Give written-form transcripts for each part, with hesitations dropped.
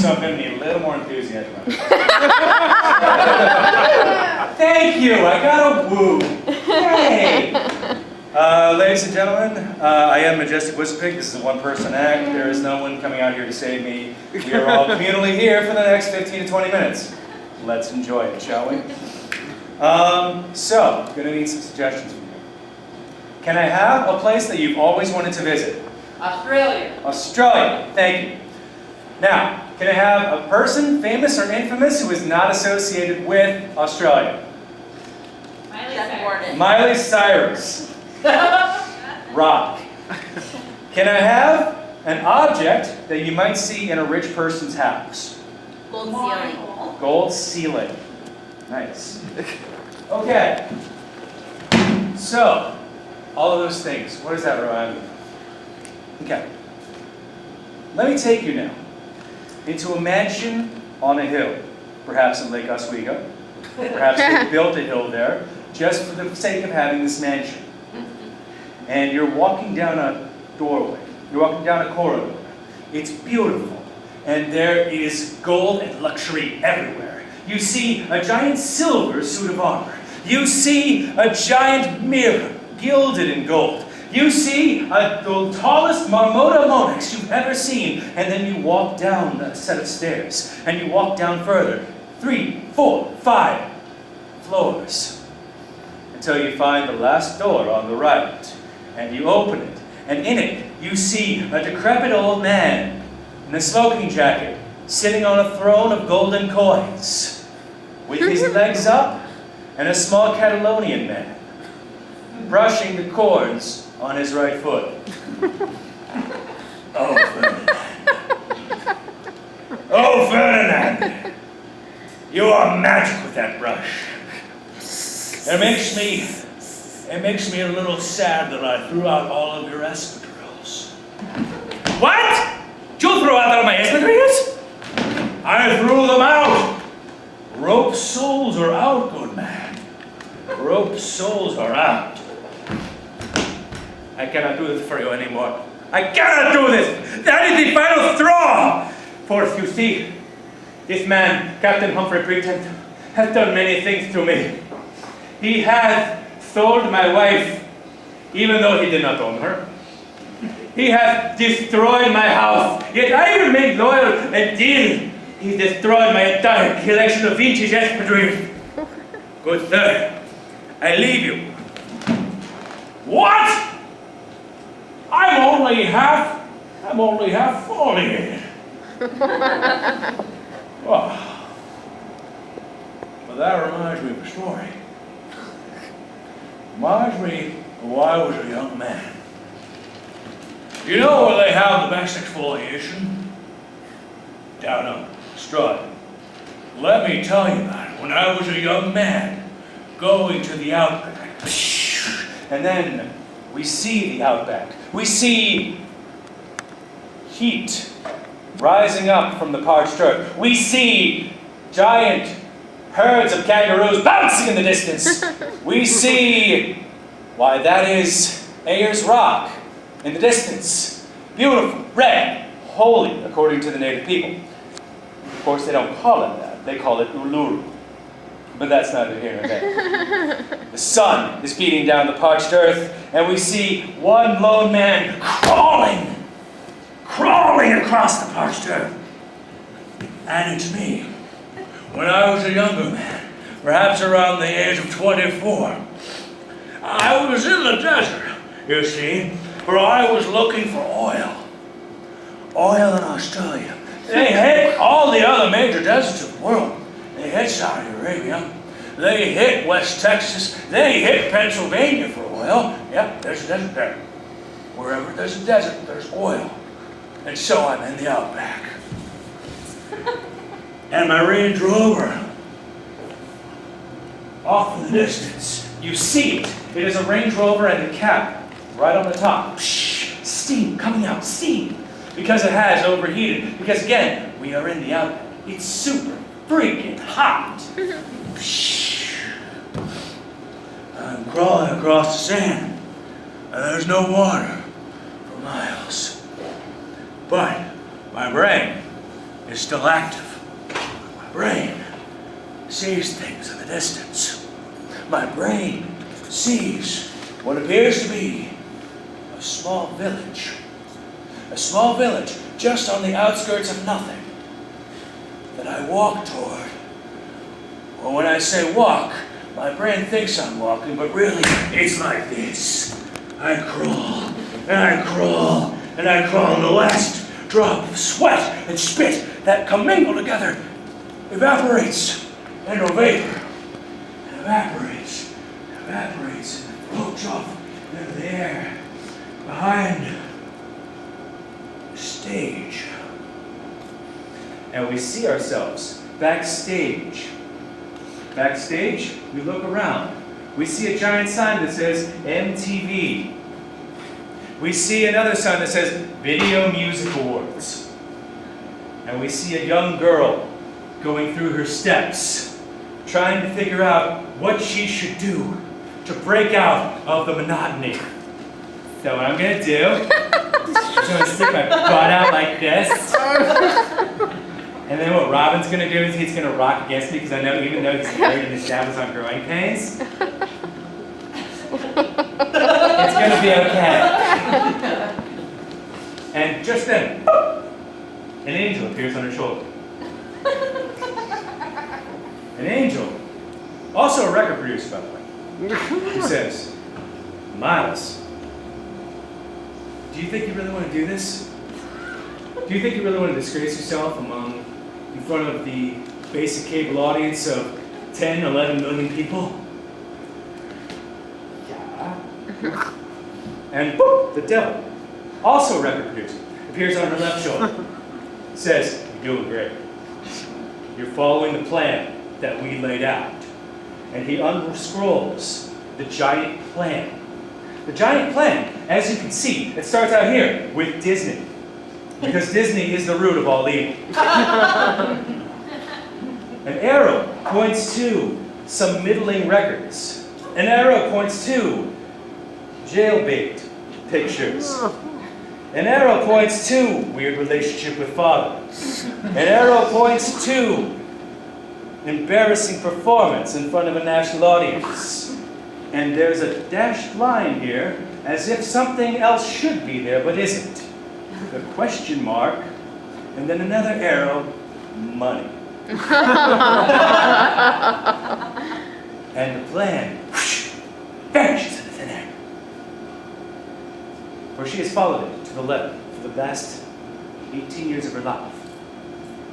myself in need a little more enthusiasm. Thank you, I got a woo. Hey! Ladies and gentlemen, I am Majestic Whistlepig. This is a one-person act. There is no one coming out here to save me. We are all communally here for the next 15 to 20 minutes. Let's enjoy it, shall we? So, gonna need some suggestions from you. Can I have a place that you've always wanted to visit? Australia. Australia, thank you. Now, can I have a person, famous or infamous, who is not associated with Australia? Miley Cyrus. Rock. Can I have an object that you might see in a rich person's house? Gold ceiling. Gold ceiling. Nice. Okay. So, all of those things, what does that remind me of? Okay. Let me take you now into a mansion on a hill, perhaps in Lake Oswego. Perhaps they built a hill there just for the sake of having this mansion. And you're walking down a doorway. You're walking down a corridor. It's beautiful. And there is gold and luxury everywhere. You see a giant silver suit of armor. You see a giant mirror gilded in gold. You see the tallest marmota monax you've ever seen. And then you walk down a set of stairs. And you walk down further. 3, 4, 5 floors. Until you find the last door on the right. And you open it. And in it, you see a decrepit old man in a smoking jacket, sitting on a throne of golden coins, with his legs up, and a small Catalonian man, brushing the cords on his right foot. Oh, Ferdinand. Oh, Ferdinand. You are magic with that brush. It makes me a little sad that I threw out all of your espadrilles. What? You threw out all my espadrilles? I threw them out. Rope souls are out, good man. Rope souls are out. I cannot do this for you anymore. I cannot do this. That is the final straw. For if you see, this man, Captain Humphrey Pretent, has done many things to me. He has sold my wife, even though he did not own her. He has destroyed my house, yet I remain loyal until he destroyed my entire collection of vintage espadrilles. Good sir, I leave you. What? I'm only half foliated. Well, that reminds me of a story. Reminds me of when I was a young man. You know where they have the best exfoliation? Down on Australia. Let me tell you about it. When I was a young man, going to the outback. And then we see the outback. We see heat rising up from the parched earth. We see giant herds of kangaroos bouncing in the distance. We see, why, that is Ayers Rock in the distance. Beautiful, red, holy, according to the native people. Of course, they don't call it that. They call it Uluru. But that's neither here nor there. The sun is beating down the parched earth, and we see one lone man crawling across the parched earth. And it's me. When I was a younger man, perhaps around the age of 24, I was in the desert, you see, where I was looking for oil. Oil in Australia. They hit all the other major deserts of the world. They hit Saudi Arabia. They hit West Texas. They hit Pennsylvania for oil. Yep, there's a desert there. Wherever there's a desert, there's oil. And so I'm in the outback. And my Range Rover, off in the distance, you see it. It is a Range Rover and a cap right on the top. Steam coming out, steam. Because it has overheated. Because again, we are in the outback. It's super freaking hot. I'm crawling across the sand, and there's no water for miles. But my brain is still active. My brain sees things in the distance. My brain sees what appears to be a small village. A small village just on the outskirts of nothing that I walk toward. Well, when I say walk, my brain thinks I'm walking, but really it's like this. I crawl, and I crawl, and I crawl, and the last drop of sweat and spit that commingle together evaporates into a vapor. It evaporates, and floats off into the air behind the stage. And we see ourselves backstage. Backstage, we look around. We see a giant sign that says MTV. We see another sign that says Video Music Awards. And we see a young girl going through her steps, trying to figure out what she should do to break out of the monotony. So what I'm gonna do, I'm gonna stick my butt out like this. And then what Robin's gonna do is he's gonna rock against me because I know even though he's married and his dad was on growing pains, it's gonna be okay. And just then, an angel appears on her shoulder. An angel, also a record producer by the way, who says, Miles, do you think you really want to do this? Do you think you really want to disgrace yourself in front of the basic cable audience of 10, 11 million people? Yeah. And boop, the devil, also a record producer, appears on her left shoulder. Says, you're doing great. You're following the plan that we laid out. And he unscrolls the giant plan. The giant plan, as you can see, it starts out here with Disney. Because Disney is the root of all evil. An arrow points to some middling records. An arrow points to jailbait pictures. An arrow points to weird relationship with father. An arrow points to embarrassing performance in front of a national audience. And there's a dashed line here as if something else should be there but isn't. The question mark, and then another arrow, money. And the plan whoosh, vanishes into thin air. For she has followed it to the letter for the last 18 years of her life.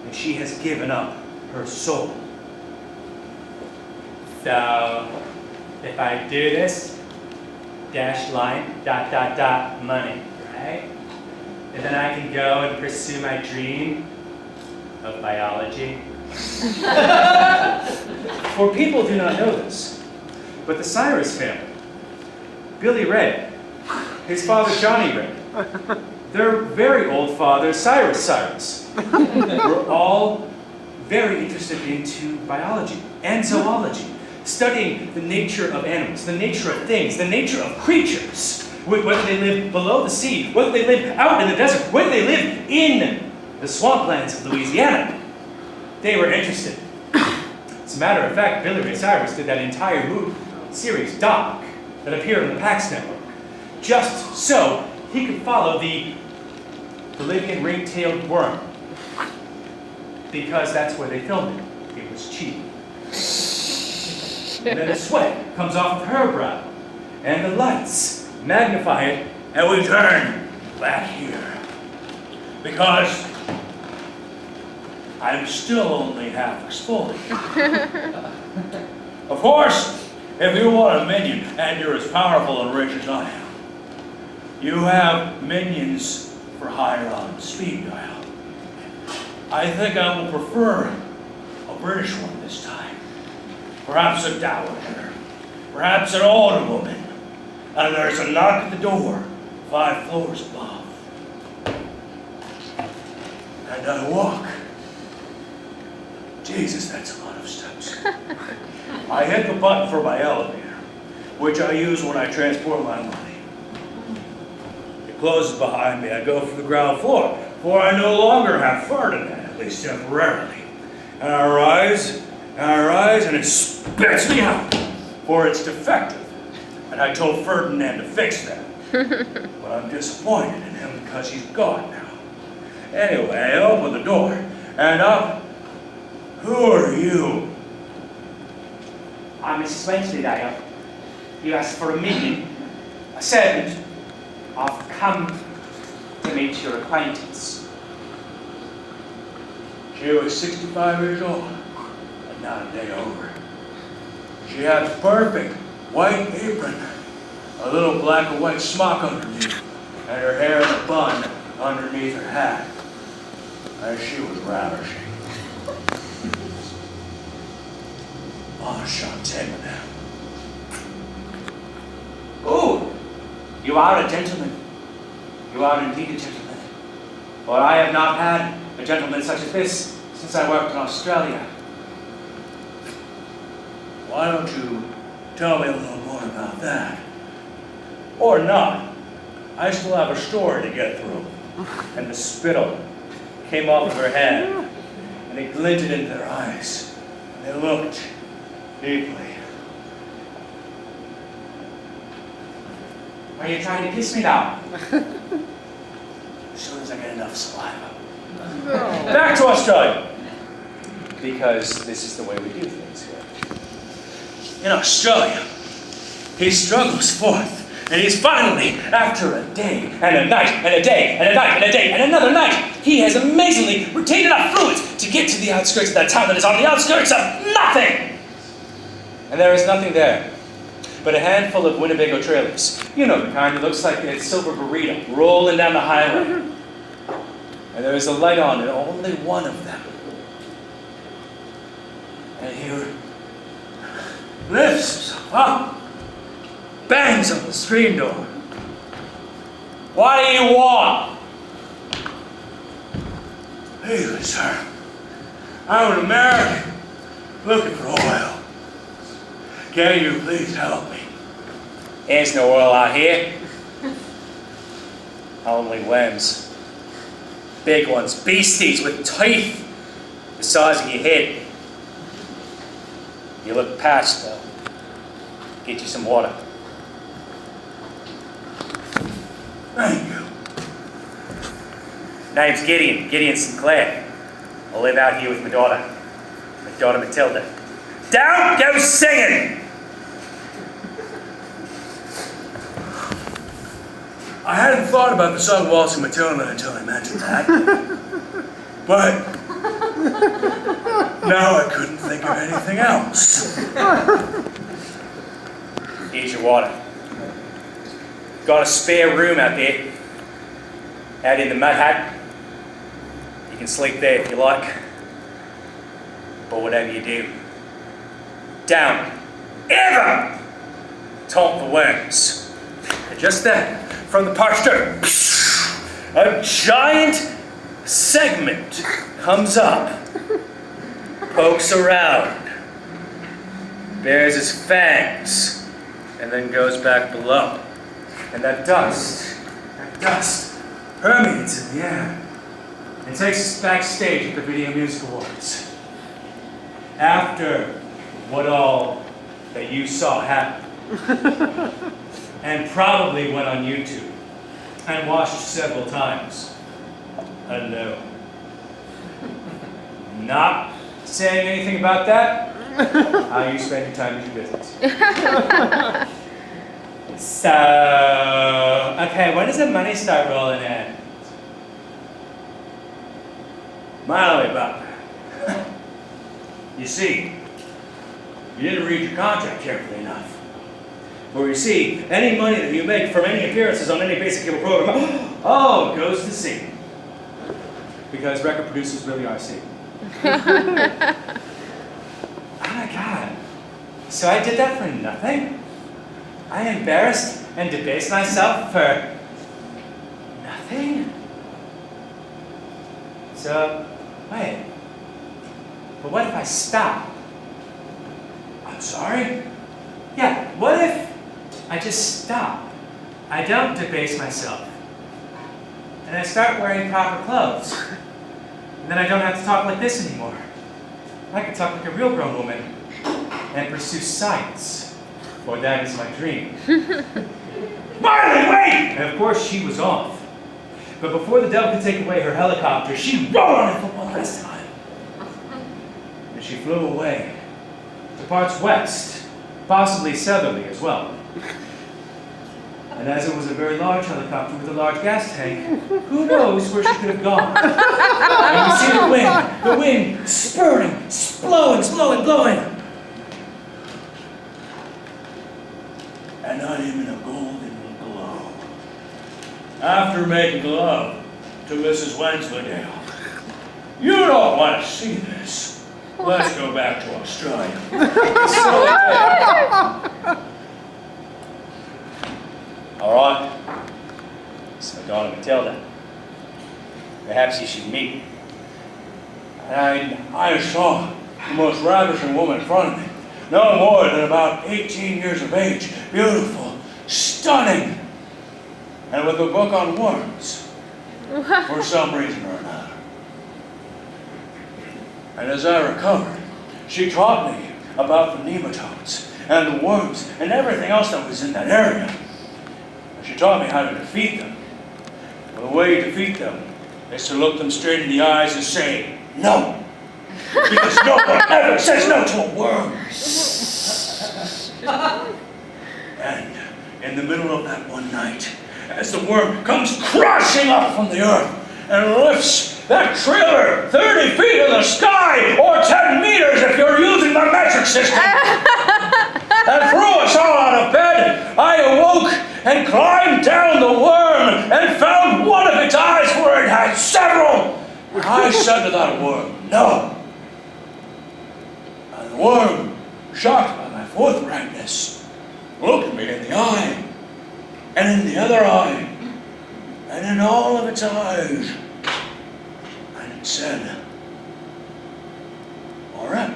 And she has given up her soul. So, if I do this, dash line, dot, dot, dot, money, right? And then I can go and pursue my dream of biology. For people do not know this, but the Cyrus family, Billy Ray, his father Johnny Ray, their very old father Cyrus, were all very interested into biology and zoology, studying the nature of animals, the nature of things, the nature of creatures. Whether they live below the sea, whether they live out in the desert, whether they live in the swamplands of Louisiana. They were interested. As a matter of fact, Billy Ray Cyrus did that entire movie series, Doc, that appeared on the Pax Network, just so he could follow the Bolivian ring-tailed worm. Because that's where they filmed it. It was cheap. And then the sweat comes off of her brow, and the lights magnify it, and we turn back here. Because I'm still only half exfoliated. Of course, if you want a minion and you're as powerful and rich as I am, you have minions for hire on speed dial. I think I will prefer a British one this time. Perhaps a dowager, perhaps an older woman. And there's a knock at the door, 5 floors above. And I walk. Jesus, that's a lot of steps. I hit the button for my elevator, which I use when I transport my money. It closes behind me. I go for the ground floor, for I no longer have Ferdinand. at least temporarily. And I rise, and it spits me out, for it's defective. And I told Ferdinand to fix that. But I'm disappointed in him because he's gone now. Anyway, I open the door, and up, who are you? I'm Mrs. Wensleydale. You asked for a meeting. A servant. I've come to meet your acquaintance. She was 65 years old, and not a day over. She had a perfect white apron, a little black and white smock underneath, and her hair in a bun underneath her hat. And she was ravishing. Enchanté, madame. Oh, you are a gentleman. You are indeed a gentleman. For I have not had a gentleman such as this since I worked in Australia. Why don't you tell me a little more about that? Or not. I still have a story to get through. And the spittle came off of her hand, and it glinted into their eyes. And they looked deeply. Are you trying to kiss me now? As soon as I get enough saliva. Back to Australia! Because this is the way we do things here. In Australia, he struggles forth. And he's finally, after a day, and a night, and a day, and a night, and a day, and another night, he has amazingly retained enough fluids to get to the outskirts of that town that is on the outskirts of nothing! And there is nothing there but a handful of Winnebago trailers. You know the kind that looks like a silver burrito rolling down the highway. And there is a light on in only one of them. And he lifts himself up, bangs on the screen door. What do you want? Hey, sir. I'm an American looking for oil. Can you please help me? There's no oil out here. Only worms. Big ones, beasties with teeth the size of your head. You look parched though. Get you some water. Thank you. Name's Gideon Sinclair. I live out here with my daughter Matilda. Don't go singing! I hadn't thought about the song Waltzing Matilda until I mentioned that. But now I couldn't think of anything else. Here's your water. Got a spare room out there. Out in the mud hut. You can sleep there if you like. But whatever you do, don't ever taunt the worms. And just then, from the parched earth, a giant segment comes up, pokes around, bares his fangs, and then goes back below. And that dust permeates in the air and takes us backstage at the Video Music Awards. After what all that you saw happen, and probably went on YouTube and watched several times. Hello. Not saying anything about that. How you spend your time is your business. So, okay, when does the money start rolling in? Miley Butler. You see, you didn't read your contract carefully enough. For you see, any money that you make from any appearances on any basic cable program, oh, goes to seed. Because record producers really are seed. Oh my God. So I did that for nothing? I embarrassed and debased myself for nothing? So, wait. But what if I stop? I'm sorry? Yeah, what if I just stop? I don't debase myself. And I start wearing proper clothes. And then I don't have to talk like this anymore. I can talk like a real grown woman and pursue science. Or that is my dream. Marley, wait! And of course she was off. But before the devil could take away her helicopter, she rolled on it for one last time. And she flew away to parts west, possibly southerly as well. And as it was a very large helicopter with a large gas tank, who knows where she could have gone? And you see the wind spurting, blowing. And I'm in a golden glow. After making love to Mrs. Wensleydale. You don't want to see this. Let's go back to Australia. All right. So, daughter Matilda, perhaps you should meet. And I saw the most ravishing woman in front of me. No more than about 18 years of age. Beautiful, stunning, and with a book on worms, for some reason or another. And as I recovered, she taught me about the nematodes and the worms and everything else that was in that area. And she taught me how to defeat them. Well, the way you defeat them is to look them straight in the eyes and say, no. Because no one ever says no to a worm. And in the middle of that one night, as the worm comes crashing up from the earth and lifts that trailer 30 feet in the sky, or 10 meters if you're using the metric system, and threw us all out of bed, I awoke and climbed down the worm and found one of its eyes where it had several. I said to that worm, no. And the worm, shocked by my forthrightness, looked me in the eye, and in the other eye, and in all of its eyes, and it said, all right.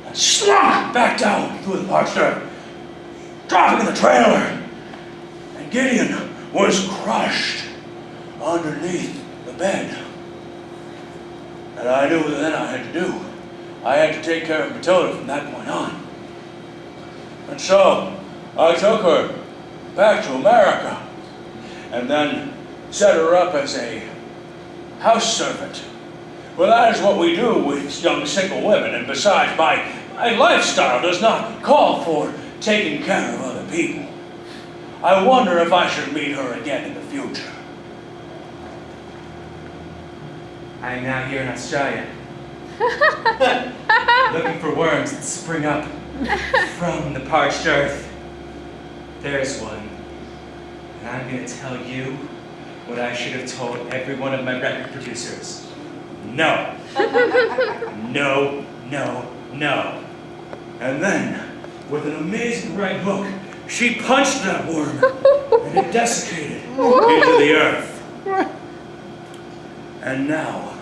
And slunk back down through the parched earth, dropping in the trailer, and Gideon was crushed underneath the bed. And I knew what then I had to do. I had to take care of Matilda from that point on. And so, I took her back to America, and then set her up as a house servant. Well, that is what we do with young single women, and besides, my lifestyle does not call for taking care of other people. I wonder if I should meet her again in the future. I am now here in Australia, looking for worms that spring up from the parched earth. There's one, and I'm going to tell you what I should have told every one of my record producers. No. No, no, no. And then, with an amazing right hook, she punched that worm, and it desiccated into the earth. And now,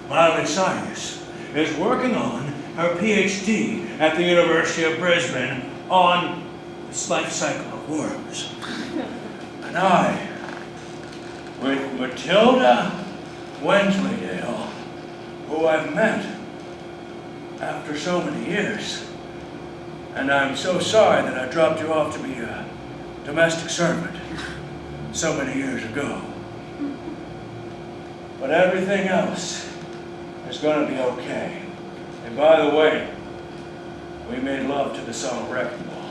Miley Cyrus is working on her PhD at the University of Brisbane on this life cycle of worms. And I, with Matilda Wensleydale, who I've met after so many years, and I'm so sorry that I dropped you off to be a domestic servant so many years ago. But everything else is going to be okay. And by the way, we made love to the song Wrecking Ball.